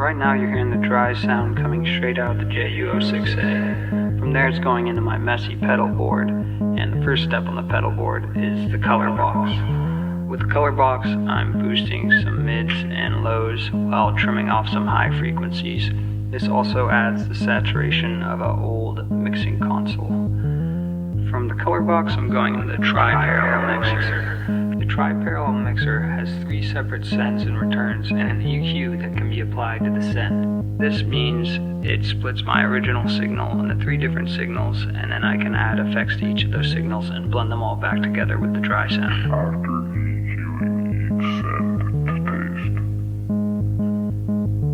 right now you're hearing the dry sound coming straight out of the JU-06A. From there it's going into my messy pedal board, and the first step on the pedal board is the color box. With the color box, I'm boosting some mids and lows while trimming off some high frequencies. This also adds the saturation of an old mixing console. From the color box, I'm going into the tri-parallel mixer. The tri-parallel mixer has 3 separate sends and returns and an EQ that can be applied to the send. This means it splits my original signal into 3 different signals, and then I can add effects to each of those signals and blend them all back together with the dry sound.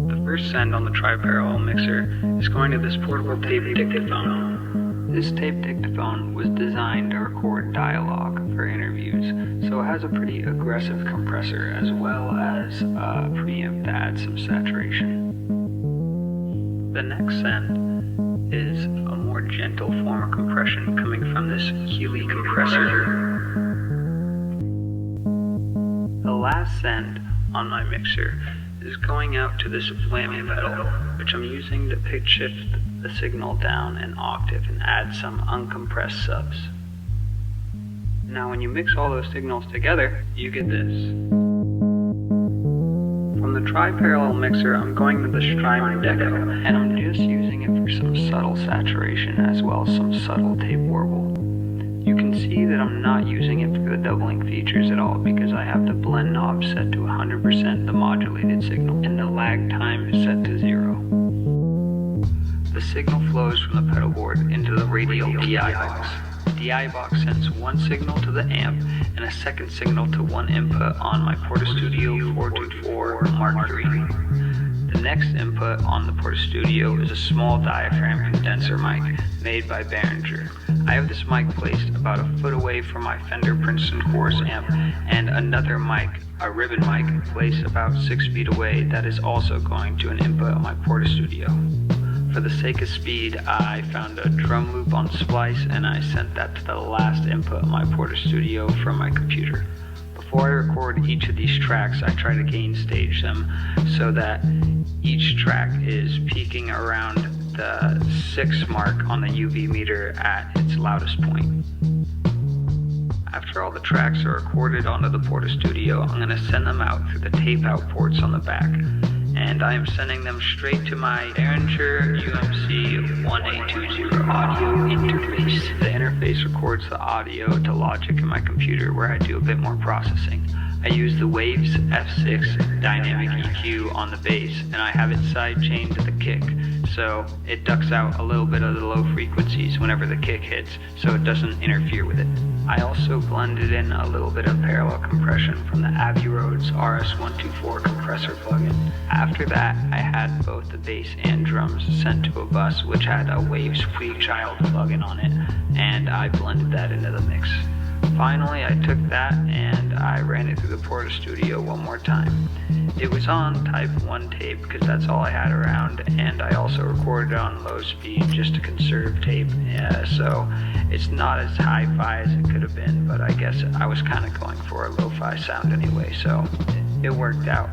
The first send on the tri-parallel mixer is going to this portable tape dictaphone. This tape dictaphone was designed to record dialogue for interviews, so it has a pretty aggressive compressor as well as a preamp to add some saturation. The next send is a more gentle form of compression coming from this MKIII compressor. The last send on my mixer is going out to this whammy pedal, which I'm using to pitch shift the signal down an octave and add some uncompressed subs. Now when you mix all those signals together, you get this. From the tri-parallel mixer, I'm going to the Strymon Deco, and I'm just using it for some subtle saturation as well as some subtle tape warble. You can see that I'm not using it for the doubling features at all because I have the blend knob set to 100% the modulated signal and the lag time is set to 0. The signal flows from the pedal board into the radial DI box. The DI box sends one signal to the amp and a second signal to one input on my Portastudio 424 Mark III. The next input on the Portastudio is a small diaphragm condenser mic made by Behringer. I have this mic placed about a foot away from my Fender Princeton Chorus amp, and another mic, a ribbon mic, placed about 6 feet away that is also going to an input on my Portastudio. For the sake of speed, I found a drum loop on Splice and I sent that to the last input of my Portastudio from my computer. Before I record each of these tracks, I try to gain stage them so that each track is peaking around the 6 mark on the UV meter at its loudest point. After all the tracks are recorded onto the Portastudio, I'm going to send them out through the tape out ports on the back. And I am sending them straight to my Behringer UMC-1820 audio interface. The interface records the audio to Logic in my computer where I do a bit more processing. I use the Waves F6 dynamic EQ on the bass, and I have it sidechained to the kick, so it ducks out a little bit of the low frequencies whenever the kick hits, so it doesn't interfere with it. I also blended in a little bit of parallel compression from the Abbey Road's RS-124 compressor plugin. After that, I had both the bass and drums sent to a bus which had a Waves Child plugin on it, and I blended that into the mix. Finally, I took that and I ran it through the Portastudio one more time. It was on type 1 tape because that's all I had around, and I also recorded it on low speed just to conserve tape, so it's not as hi-fi as it could have been, but I guess I was kind of going for a lo-fi sound anyway, so it worked out.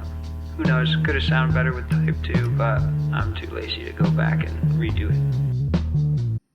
Who knows, could have sounded better with type 2, but I'm too lazy to go back and redo it.